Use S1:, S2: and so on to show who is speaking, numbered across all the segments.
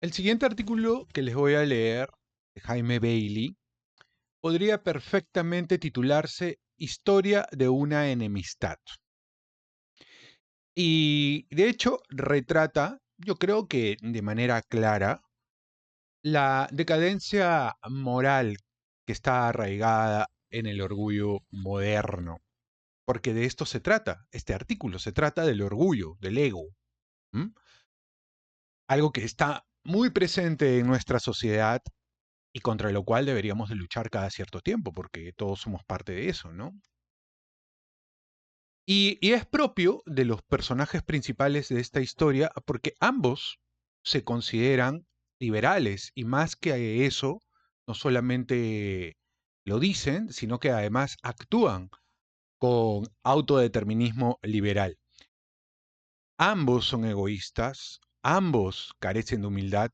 S1: El siguiente artículo que les voy a leer, de Jaime Bailey, podría perfectamente titularse Historia de una enemistad. Y de hecho retrata, yo creo que de manera clara, la decadencia moral que está arraigada en el orgullo moderno. Porque de esto se trata, este artículo se trata del orgullo, del ego. ¿M? Algo que está muy presente en nuestra sociedad y contra lo cual deberíamos de luchar cada cierto tiempo, porque todos somos parte de eso, ¿no? Y es propio de los personajes principales de esta historia porque ambos se consideran liberales y más que eso, no solamente lo dicen, sino que además actúan con autodeterminismo liberal. Ambos son egoístas, ambos carecen de humildad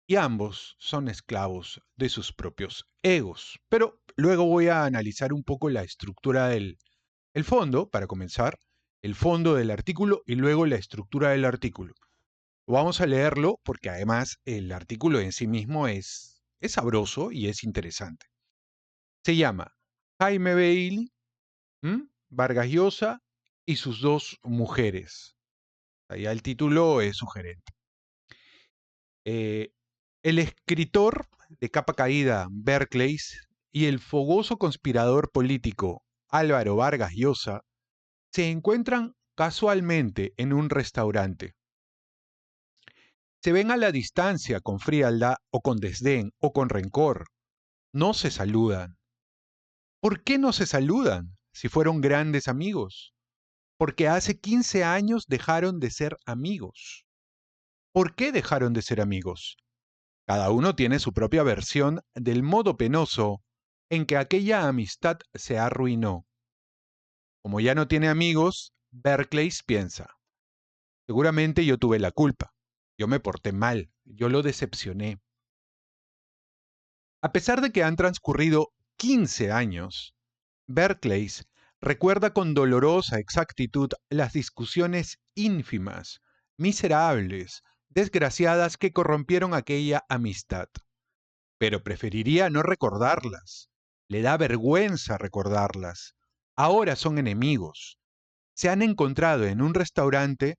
S1: y ambos son esclavos de sus propios egos. Pero luego voy a analizar un poco la estructura del el fondo, para comenzar, el fondo del artículo y luego la estructura del artículo. Vamos a leerlo porque además el artículo en sí mismo es sabroso y es interesante. Se llama Jaime Bailey, Vargas Llosa y sus dos mujeres. Allá el título es sugerente. El escritor de capa caída, Berkeley, y el fogoso conspirador político Álvaro Vargas Llosa se encuentran casualmente en un restaurante. Se ven a la distancia con frialdad o con desdén o con rencor. No se saludan. ¿Por qué no se saludan si fueron grandes amigos? Porque hace 15 años dejaron de ser amigos. ¿Por qué dejaron de ser amigos? Cada uno tiene su propia versión del modo penoso en que aquella amistad se arruinó. Como ya no tiene amigos, Berkeley piensa, seguramente yo tuve la culpa, yo me porté mal, yo lo decepcioné. A pesar de que han transcurrido 15 años, Berkeley recuerda con dolorosa exactitud las discusiones ínfimas, miserables, desgraciadas que corrompieron aquella amistad. Pero preferiría no recordarlas. Le da vergüenza recordarlas. Ahora son enemigos. Se han encontrado en un restaurante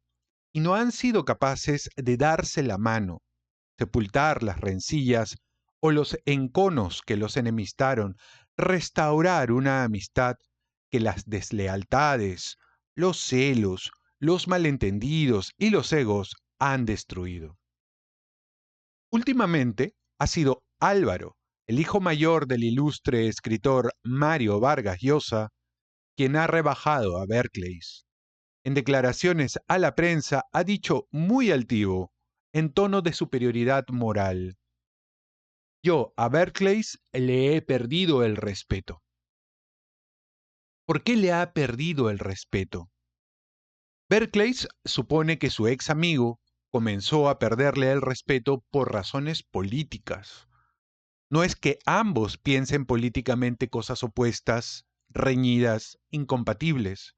S1: y no han sido capaces de darse la mano, sepultar las rencillas o los enconos que los enemistaron, restaurar una amistad que las deslealtades, los celos, los malentendidos y los egos han destruido. Últimamente ha sido Álvaro, el hijo mayor del ilustre escritor Mario Vargas Llosa, quien ha rebajado a Berkeley. En declaraciones a la prensa ha dicho muy altivo, en tono de superioridad moral: yo a Berkeley le he perdido el respeto. ¿Por qué le ha perdido el respeto? Berkeley supone que su ex amigo comenzó a perderle el respeto por razones políticas. No es que ambos piensen políticamente cosas opuestas, reñidas, incompatibles.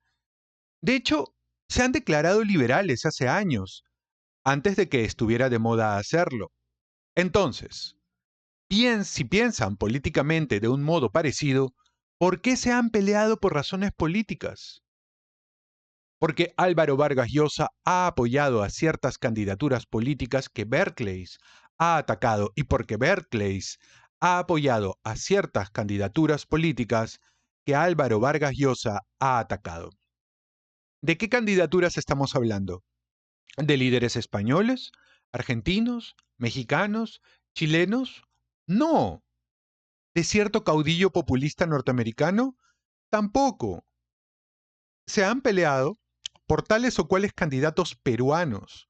S1: De hecho, se han declarado liberales hace años, antes de que estuviera de moda hacerlo. Entonces, si piensan políticamente de un modo parecido, ¿por qué se han peleado por razones políticas? Porque Álvaro Vargas Llosa ha apoyado a ciertas candidaturas políticas que Berkeley ha atacado y porque Berkeley ha apoyado a ciertas candidaturas políticas que Álvaro Vargas Llosa ha atacado. ¿De qué candidaturas estamos hablando? ¿De líderes españoles, argentinos, mexicanos, chilenos? No. ¿De cierto caudillo populista norteamericano? Tampoco. Se han peleado por tales o cuales candidatos peruanos,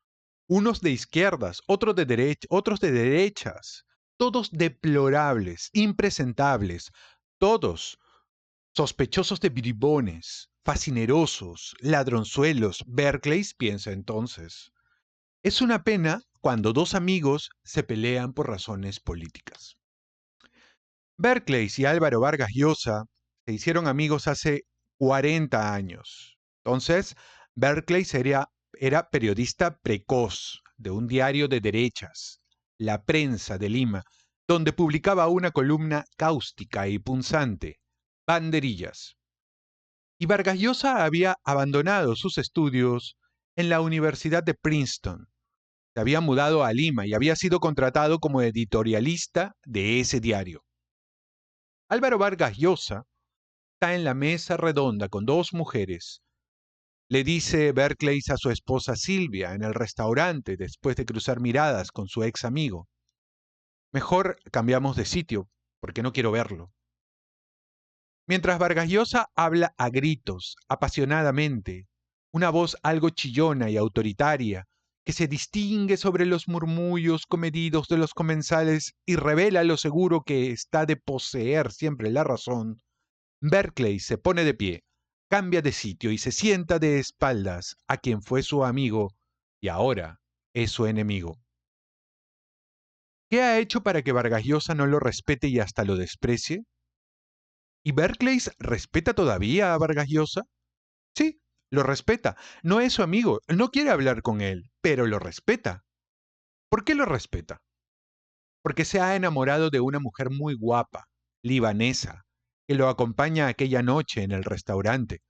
S1: unos de izquierdas, otros de derechas, todos deplorables, impresentables, todos sospechosos de bribones, fascinerosos, ladronzuelos. Berkeley piensa entonces: es una pena cuando dos amigos se pelean por razones políticas. Berkeley y Álvaro Vargas Llosa se hicieron amigos hace 40 años. Entonces, Berkeley era periodista precoz de un diario de derechas. La Prensa de Lima, donde publicaba una columna cáustica y punzante, Banderillas. Y Vargas Llosa había abandonado sus estudios en la Universidad de Princeton. Se había mudado a Lima y había sido contratado como editorialista de ese diario. Álvaro Vargas Llosa está en la mesa redonda con dos mujeres. Le dice Berkeley a su esposa Silvia en el restaurante después de cruzar miradas con su ex amigo. Mejor cambiamos de sitio, porque no quiero verlo. Mientras Vargas Llosa habla a gritos, apasionadamente, una voz algo chillona y autoritaria, que se distingue sobre los murmullos comedidos de los comensales y revela lo seguro que está de poseer siempre la razón, Berkeley se pone de pie, cambia de sitio y se sienta de espaldas a quien fue su amigo y ahora es su enemigo. ¿Qué ha hecho para que Vargas Llosa no lo respete y hasta lo desprecie? ¿Y Berkeley respeta todavía a Vargas Llosa? Sí, lo respeta. No es su amigo, no quiere hablar con él, pero lo respeta. ¿Por qué lo respeta? Porque se ha enamorado de una mujer muy guapa, libanesa, que lo acompaña aquella noche en el restaurante,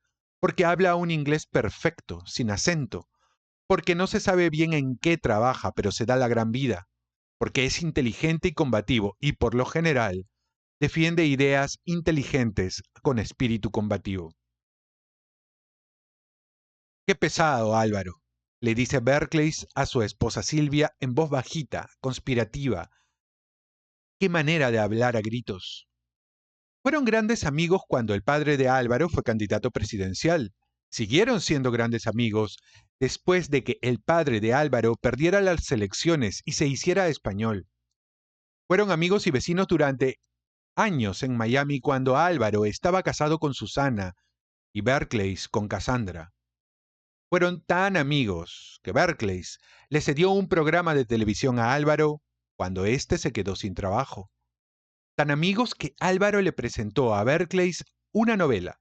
S1: porque habla un inglés perfecto, sin acento, porque no se sabe bien en qué trabaja, pero se da la gran vida, porque es inteligente y combativo, y por lo general defiende ideas inteligentes con espíritu combativo. Qué pesado, Álvaro, le dice Berkeley a su esposa Silvia en voz bajita, conspirativa. Qué manera de hablar a gritos. Fueron grandes amigos cuando el padre de Álvaro fue candidato presidencial. Siguieron siendo grandes amigos después de que el padre de Álvaro perdiera las elecciones y se hiciera español. Fueron amigos y vecinos durante años en Miami cuando Álvaro estaba casado con Susana y Berkeley con Cassandra. Fueron tan amigos que Berkeley le cedió un programa de televisión a Álvaro cuando éste se quedó sin trabajo. Tan amigos que Álvaro le presentó a Berkeley una novela,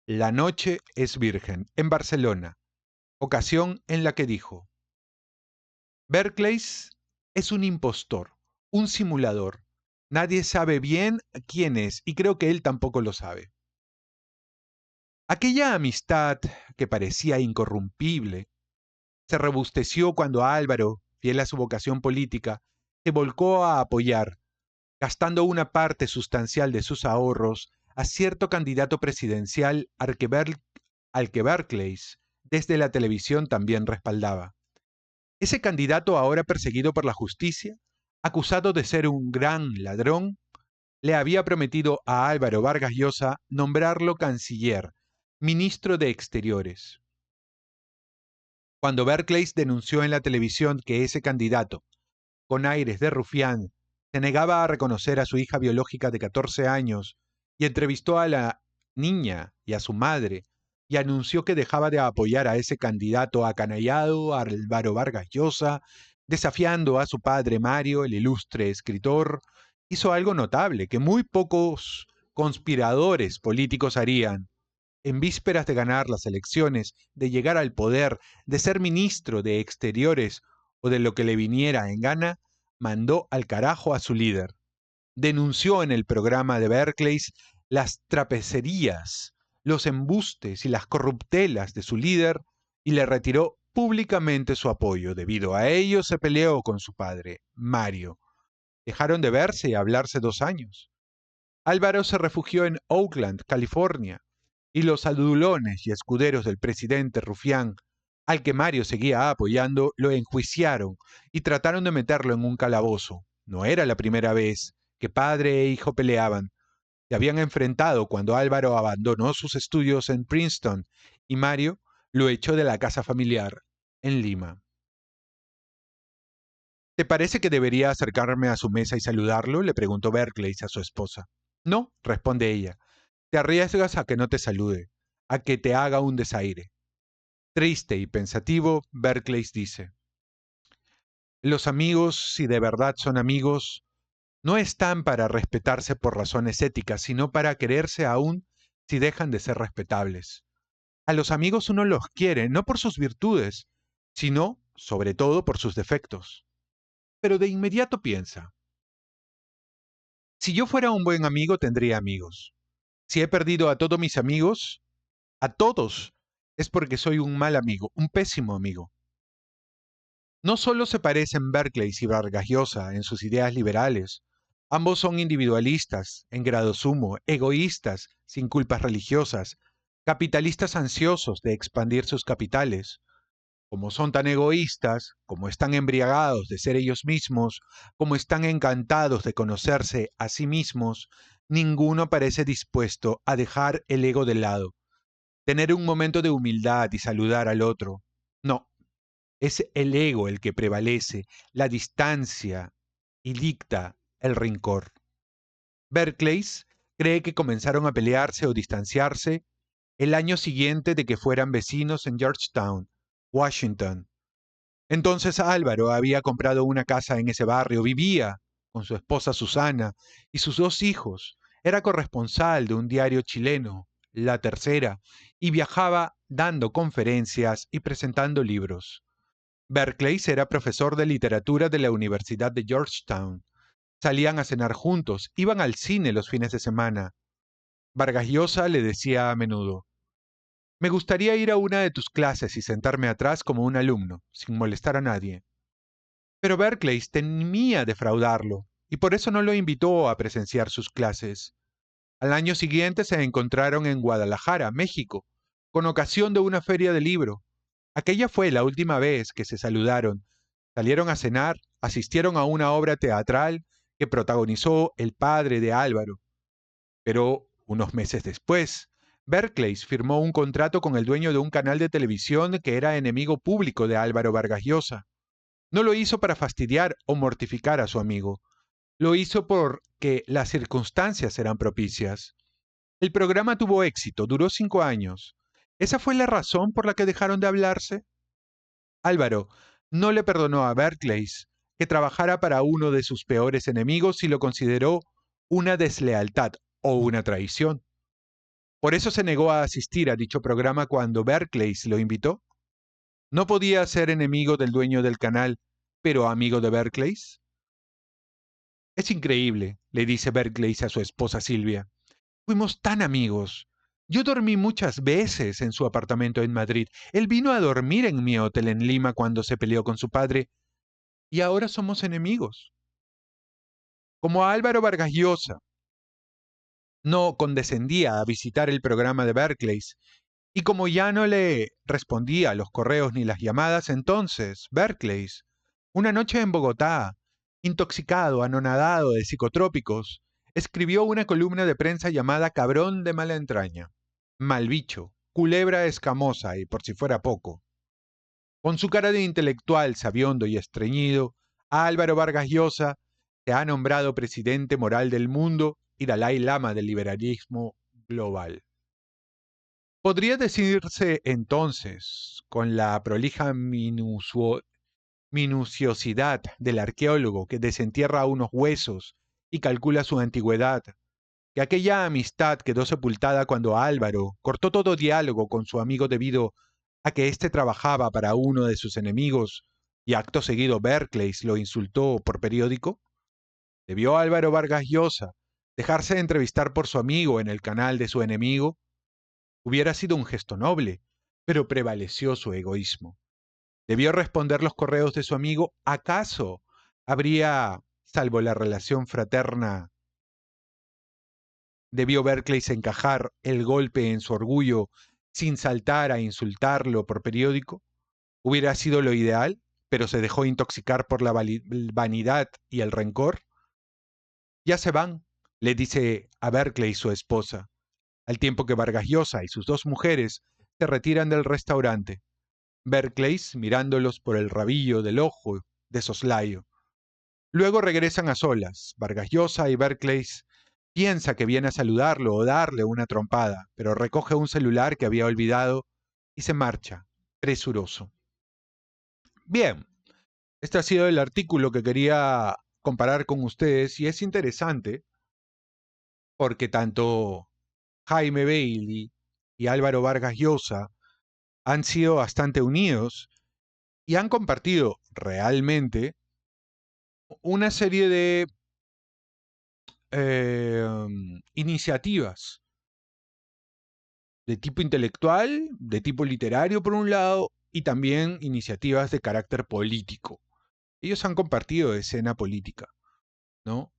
S1: La noche es virgen, en Barcelona, ocasión en la que dijo: Berkeley es un impostor, un simulador. Nadie sabe bien quién es y creo que él tampoco lo sabe. Aquella amistad que parecía incorrumpible se robusteció cuando Álvaro, fiel a su vocación política, se volcó a apoyar, gastando una parte sustancial de sus ahorros, a cierto candidato presidencial al que Berkeley desde la televisión también respaldaba. Ese candidato, ahora perseguido por la justicia, acusado de ser un gran ladrón, le había prometido a Álvaro Vargas Llosa nombrarlo canciller, ministro de Exteriores. Cuando Berkeley denunció en la televisión que ese candidato, con aires de rufián, se negaba a reconocer a su hija biológica de 14 años y entrevistó a la niña y a su madre y anunció que dejaba de apoyar a ese candidato acanallado, Álvaro Vargas Llosa, desafiando a su padre Mario, el ilustre escritor, hizo algo notable que muy pocos conspiradores políticos harían. En vísperas de ganar las elecciones, de llegar al poder, de ser ministro de Exteriores o de lo que le viniera en gana, mandó al carajo a su líder. Denunció en el programa de Berkeley las trapezerías, los embustes y las corruptelas de su líder y le retiró públicamente su apoyo. Debido a ello se peleó con su padre, Mario. Dejaron de verse y hablarse 2 años. Álvaro se refugió en Oakland, California, y los adulones y escuderos del presidente rufián, al que Mario seguía apoyando, lo enjuiciaron y trataron de meterlo en un calabozo. No era la primera vez que padre e hijo peleaban. Se habían enfrentado cuando Álvaro abandonó sus estudios en Princeton y Mario lo echó de la casa familiar en Lima. ¿Te parece que debería acercarme a su mesa y saludarlo?, le preguntó Berkeley a su esposa. No, responde ella. Te arriesgas a que no te salude, a que te haga un desaire. Triste y pensativo, Berkeley dice: los amigos, si de verdad son amigos, no están para respetarse por razones éticas, sino para quererse aún si dejan de ser respetables. A los amigos uno los quiere, no por sus virtudes, sino, sobre todo, por sus defectos. pero de inmediato piensa, si yo fuera un buen amigo tendría amigos. Si he perdido a todos mis amigos, a todos, es porque soy un mal amigo, un pésimo amigo. No solo se parecen Berkeley y Vargas Llosa en sus ideas liberales, ambos son individualistas, en grado sumo, egoístas, sin culpas religiosas, capitalistas ansiosos de expandir sus capitales. Como son tan egoístas, como están embriagados de ser ellos mismos, como están encantados de conocerse a sí mismos, ninguno parece dispuesto a dejar el ego de lado, tener un momento de humildad y saludar al otro. No, es el ego el que prevalece, la distancia y dicta el rencor. Berkeley cree que comenzaron a pelearse o distanciarse el año siguiente de que fueran vecinos en Georgetown, Washington. Entonces Álvaro había comprado una casa en ese barrio, vivía con su esposa Susana y sus dos hijos, era corresponsal de un diario chileno, La Tercera, y viajaba dando conferencias y presentando libros. Berkeley era profesor de literatura de la Universidad de Georgetown. Salían a cenar juntos, iban al cine los fines de semana. Vargas Llosa le decía a menudo, me gustaría ir a una de tus clases y sentarme atrás como un alumno, sin molestar a nadie. Pero Berkeley temía defraudarlo, y por eso no lo invitó a presenciar sus clases. Al año siguiente se encontraron en Guadalajara, México, con ocasión de una feria de libro. Aquella fue la última vez que se saludaron. Salieron a cenar, asistieron a una obra teatral que protagonizó el padre de Álvaro. Pero unos meses después, Berkeley firmó un contrato con el dueño de un canal de televisión que era enemigo público de Álvaro Vargas Llosa. No lo hizo para fastidiar o mortificar a su amigo. Lo hizo porque las circunstancias eran propicias. El programa tuvo éxito, duró 5 años. ¿Esa fue la razón por la que dejaron de hablarse? Álvaro no le perdonó a Berkeley que trabajara para uno de sus peores enemigos y lo consideró una deslealtad o una traición. Por eso se negó a asistir a dicho programa cuando Berkeley lo invitó. ¿No podía ser enemigo del dueño del canal, pero amigo de Berkeley? Es increíble, le dice Berkeley a su esposa Silvia. Fuimos tan amigos. Yo dormí muchas veces en su apartamento en Madrid. Él vino a dormir en mi hotel en Lima cuando se peleó con su padre. Y ahora somos enemigos. Como Álvaro Vargas Llosa no condescendía a visitar el programa de Berkeley y como ya no le respondía a los correos ni las llamadas, entonces Berkeley, una noche en Bogotá, intoxicado, anonadado de psicotrópicos, escribió una columna de prensa llamada Cabrón de mala entraña, Malbicho, Culebra escamosa y por si fuera poco. Con su cara de intelectual sabiondo y estreñido, Álvaro Vargas Llosa se ha nombrado presidente moral del mundo y Dalai Lama del liberalismo global. Podría decirse entonces, con la prolija minuciosidad del arqueólogo que desentierra unos huesos y calcula su antigüedad, que aquella amistad quedó sepultada cuando Álvaro cortó todo diálogo con su amigo debido a que éste trabajaba para uno de sus enemigos y acto seguido Berkeley lo insultó por periódico. ¿Debió Álvaro Vargas Llosa dejarse entrevistar por su amigo en el canal de su enemigo? Hubiera sido un gesto noble, pero prevaleció su egoísmo. ¿Debió responder los correos de su amigo? ¿Acaso habría, salvo la relación fraterna, debió Berkeley encajar el golpe en su orgullo sin saltar a insultarlo por periódico? ¿Hubiera sido lo ideal, pero se dejó intoxicar por la vanidad y el rencor? Ya se van, le dice a Berkeley su esposa, al tiempo que Vargas Llosa y sus dos mujeres se retiran del restaurante. Berkeley mirándolos por el rabillo del ojo de soslayo. Luego regresan a solas. Vargas Llosa y Berkeley piensa que viene a saludarlo o darle una trompada, pero recoge un celular que había olvidado y se marcha, presuroso. Bien, este ha sido el artículo que quería comparar con ustedes y es interesante porque tanto Jaime Bailey y Álvaro Vargas Llosa han sido bastante unidos y han compartido realmente una serie de iniciativas de tipo intelectual, de tipo literario por un lado, y también iniciativas de carácter político. Ellos han compartido escena política, ¿no?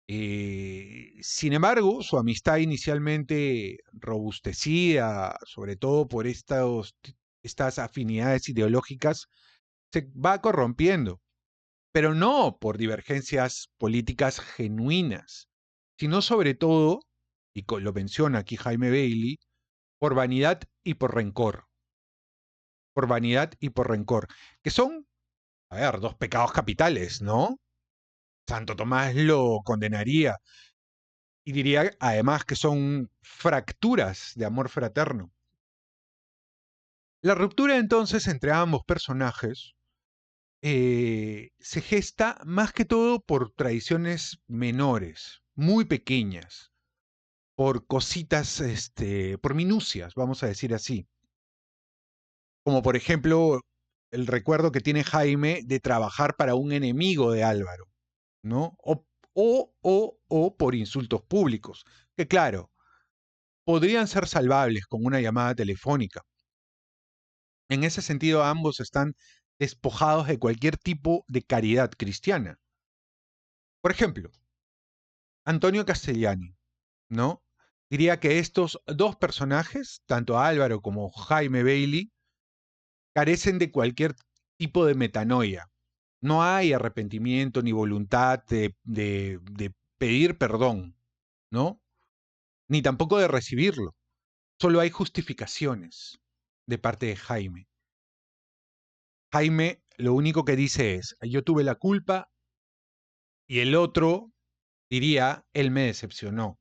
S1: Sin embargo, su amistad inicialmente robustecida, sobre todo por estas afinidades ideológicas, se va corrompiendo, pero no por divergencias políticas genuinas, sino sobre todo, y lo menciona aquí Jaime Bailey, por vanidad y por rencor. Por vanidad y por rencor, que son, a ver, dos pecados capitales, ¿no? Santo Tomás lo condenaría y diría además que son fracturas de amor fraterno. La ruptura entonces entre ambos personajes se gesta más que todo por tradiciones menores, muy pequeñas, por cositas, por minucias, vamos a decir así. Como por ejemplo el recuerdo que tiene Jaime de trabajar para un enemigo de Álvaro, ¿no? O por insultos públicos, que claro, podrían ser salvables con una llamada telefónica. En ese sentido, ambos están despojados de cualquier tipo de caridad cristiana. Por ejemplo, Antonio Castellani, ¿no? Diría que estos dos personajes, tanto Álvaro como Jaime Bailey, carecen de cualquier tipo de metanoia. No hay arrepentimiento ni voluntad de pedir perdón, ¿no? Ni tampoco de recibirlo. Solo hay justificaciones de parte de Jaime. Jaime lo único que dice es, yo tuve la culpa y el otro diría, él me decepcionó.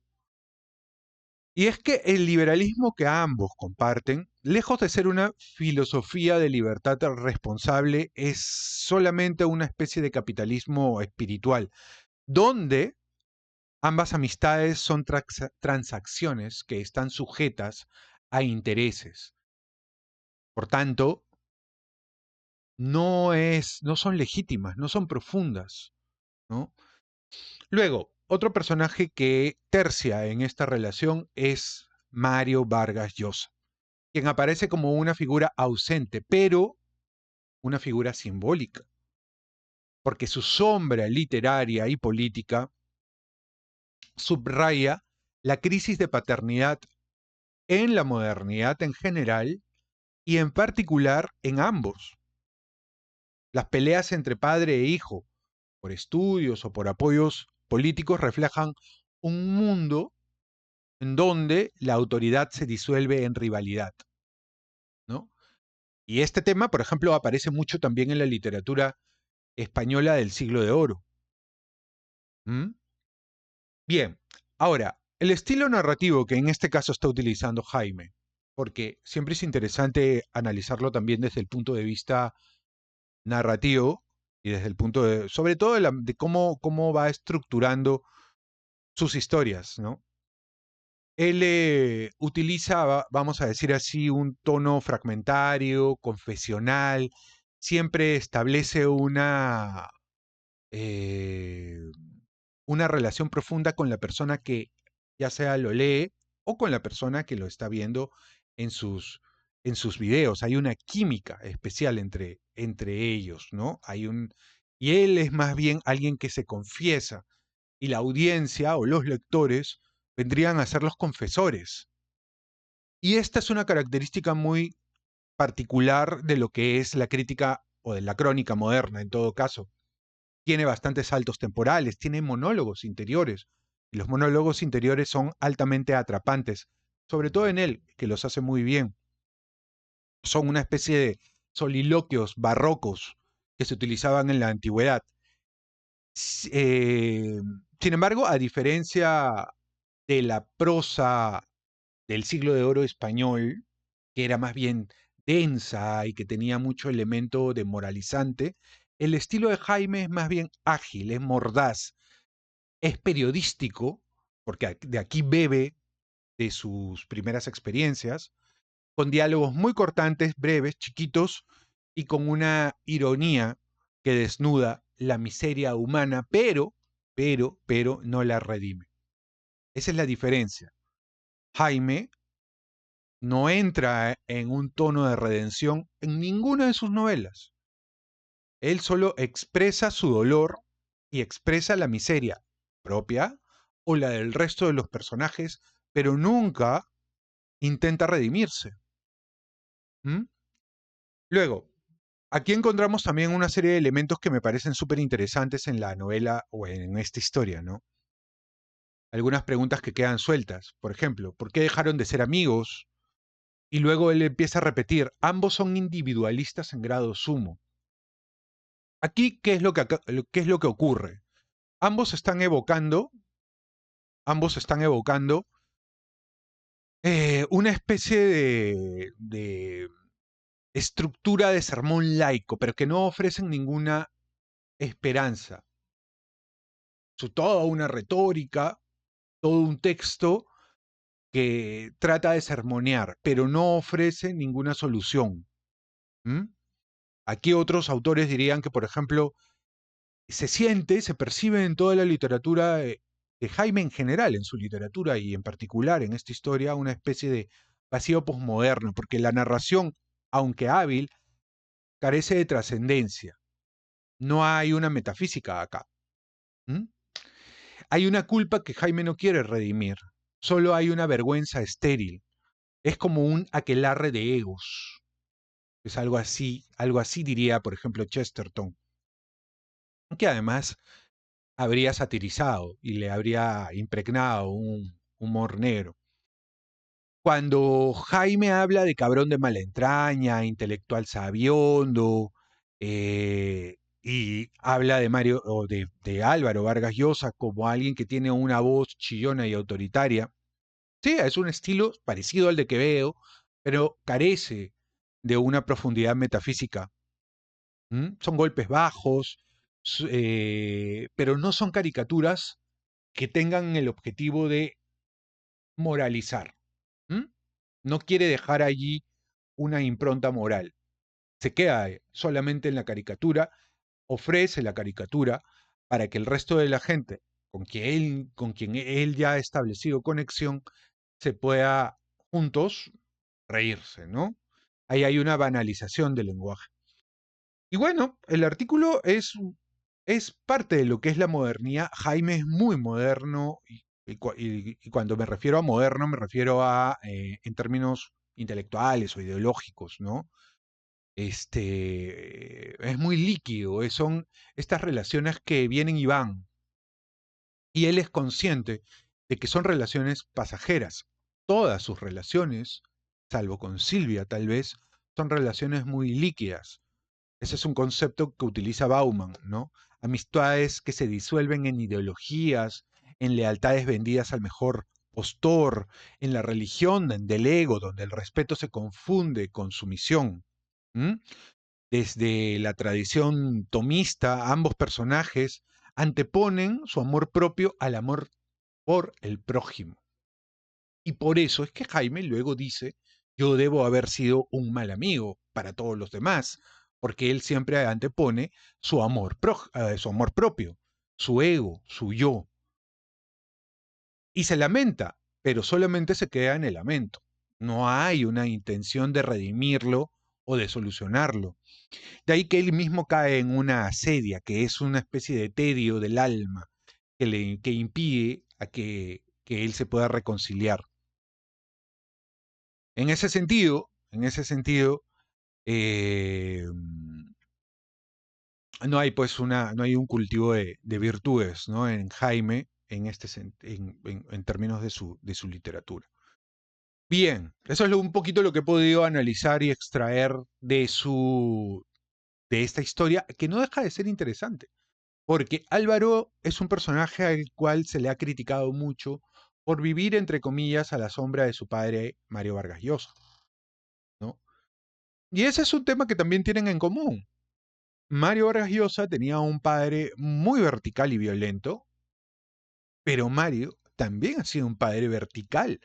S1: Y es que el liberalismo que ambos comparten, lejos de ser una filosofía de libertad responsable, es solamente una especie de capitalismo espiritual, donde ambas amistades son transacciones que están sujetas a intereses. Por tanto, no son legítimas, no son profundas, ¿no? Luego, otro personaje que tercia en esta relación es Mario Vargas Llosa, quien aparece como una figura ausente, pero una figura simbólica, porque su sombra literaria y política subraya la crisis de paternidad en la modernidad en general y en particular en ambos. Las peleas entre padre e hijo, por estudios o por apoyos políticos, reflejan un mundo en donde la autoridad se disuelve en rivalidad, ¿no? Y este tema, por ejemplo, aparece mucho también en la literatura española del Siglo de Oro. ¿Mm? Bien, ahora, el estilo narrativo que en este caso está utilizando Jaime, porque siempre es interesante analizarlo también desde el punto de vista narrativo y desde el punto de, sobre todo de cómo va estructurando sus historias, ¿no? Él utiliza, vamos a decir así, un tono fragmentario, confesional, siempre establece eh, una relación profunda con la persona que ya sea lo lee o con la persona que lo está viendo en en sus videos. Hay una química especial entre ellos, ¿no? Y él es más bien alguien que se confiesa y la audiencia o los lectores vendrían a ser los confesores. Y esta es una característica muy particular de lo que es la crítica o de la crónica moderna, en todo caso. Tiene bastantes saltos temporales, tiene monólogos interiores, y los monólogos interiores son altamente atrapantes, sobre todo en él, que los hace muy bien. Son una especie de soliloquios barrocos que se utilizaban en la antigüedad. Sin embargo, a diferencia de la prosa del siglo de oro español, que era más bien densa y que tenía mucho elemento de moralizante, el estilo de Jaime es más bien ágil, es mordaz, es periodístico, porque de aquí bebe de sus primeras experiencias, con diálogos muy cortantes, breves, chiquitos y con una ironía que desnuda la miseria humana, pero no la redime. Esa es la diferencia. Jaime no entra en un tono de redención en ninguna de sus novelas. Él solo expresa su dolor y expresa la miseria propia o la del resto de los personajes, pero nunca intenta redimirse. ¿Mm? Luego, aquí encontramos también una serie de elementos que me parecen súper interesantes en la novela o en esta historia, ¿no? Algunas preguntas que quedan sueltas. Por ejemplo, ¿por qué dejaron de ser amigos? Y luego él empieza a repetir, ambos son individualistas en grado sumo. Aquí, ¿qué es lo que ocurre? Ambos están evocando una especie de estructura de sermón laico, pero que no ofrecen ninguna esperanza. Toda una retórica, todo un texto que trata de sermonear, pero no ofrece ninguna solución. ¿Mm? Aquí otros autores dirían que, por ejemplo, se percibe en toda la literatura de Jaime en general, en su literatura y en particular en esta historia, una especie de vacío posmoderno, porque la narración, aunque hábil, carece de trascendencia. No hay una metafísica acá. ¿Mm? Hay una culpa que Jaime no quiere redimir. Solo hay una vergüenza estéril. Es como un aquelarre de egos. Es algo así diría, por ejemplo, Chesterton, que además habría satirizado y le habría impregnado un humor negro. Cuando Jaime habla de cabrón de mala entraña, intelectual sabiondo, y habla de Mario o de Álvaro Vargas Llosa como alguien que tiene una voz chillona y autoritaria, sí, es un estilo parecido al de Quevedo, pero carece de una profundidad metafísica. ¿Mm? Son golpes bajos, pero no son caricaturas que tengan el objetivo de moralizar. ¿Mm? No quiere dejar allí una impronta moral. Se queda solamente en la caricatura, ofrece la caricatura para que el resto de la gente con quien él ya ha establecido conexión se pueda juntos reírse, ¿no? Ahí hay una banalización del lenguaje. Y bueno, el artículo es parte de lo que es la modernidad. Jaime es muy moderno y cuando me refiero a moderno me refiero a en términos intelectuales o ideológicos, ¿no? Es muy líquido, son estas relaciones que vienen y van. Y él es consciente de que son relaciones pasajeras. Todas sus relaciones, salvo con Silvia tal vez, son relaciones muy líquidas. Ese es un concepto que utiliza Bauman, ¿no? Amistades que se disuelven en ideologías, en lealtades vendidas al mejor postor, en la religión del ego, donde el respeto se confunde con sumisión. ¿Mm? Desde la tradición tomista, ambos personajes anteponen su amor propio al amor por el prójimo. Y por eso es que Jaime luego dice, yo debo haber sido un mal amigo para todos los demás, porque él siempre antepone su amor propio, su ego, su yo. Y se lamenta, pero solamente se queda en el lamento. No hay una intención de redimirlo o de solucionarlo. De ahí que él mismo cae en una asedia, que es una especie de tedio del alma, que impide a que él se pueda reconciliar. En ese sentido, eh, no hay un cultivo de virtudes, ¿no? En Jaime, en términos de su literatura. Bien, eso es un poquito lo que he podido analizar y extraer de esta historia, que no deja de ser interesante, porque Álvaro es un personaje al cual se le ha criticado mucho por vivir, entre comillas, a la sombra de su padre Mario Vargas Llosa, ¿no? Y ese es un tema que también tienen en común. Mario Vargas Llosa tenía un padre muy vertical y violento, pero Mario también ha sido un padre vertical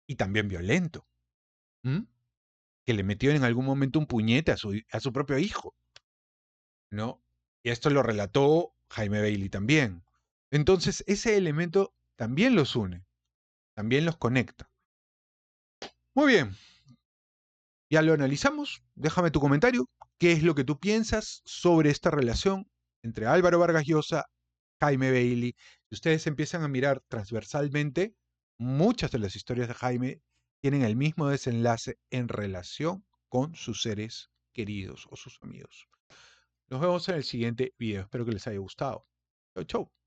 S1: y también violento, ¿m? Que le metió en algún momento un puñete a su propio hijo, ¿no? Y esto lo relató Jaime Bailey también. Entonces, ese elemento también los une, también los conecta. Muy bien, ya lo analizamos. Déjame tu comentario. ¿Qué es lo que tú piensas sobre esta relación entre Álvaro Vargas Llosa, Jaime Bailey? Si ustedes empiezan a mirar transversalmente, muchas de las historias de Jaime tienen el mismo desenlace en relación con sus seres queridos o sus amigos. Nos vemos en el siguiente video. Espero que les haya gustado. Chau, chau.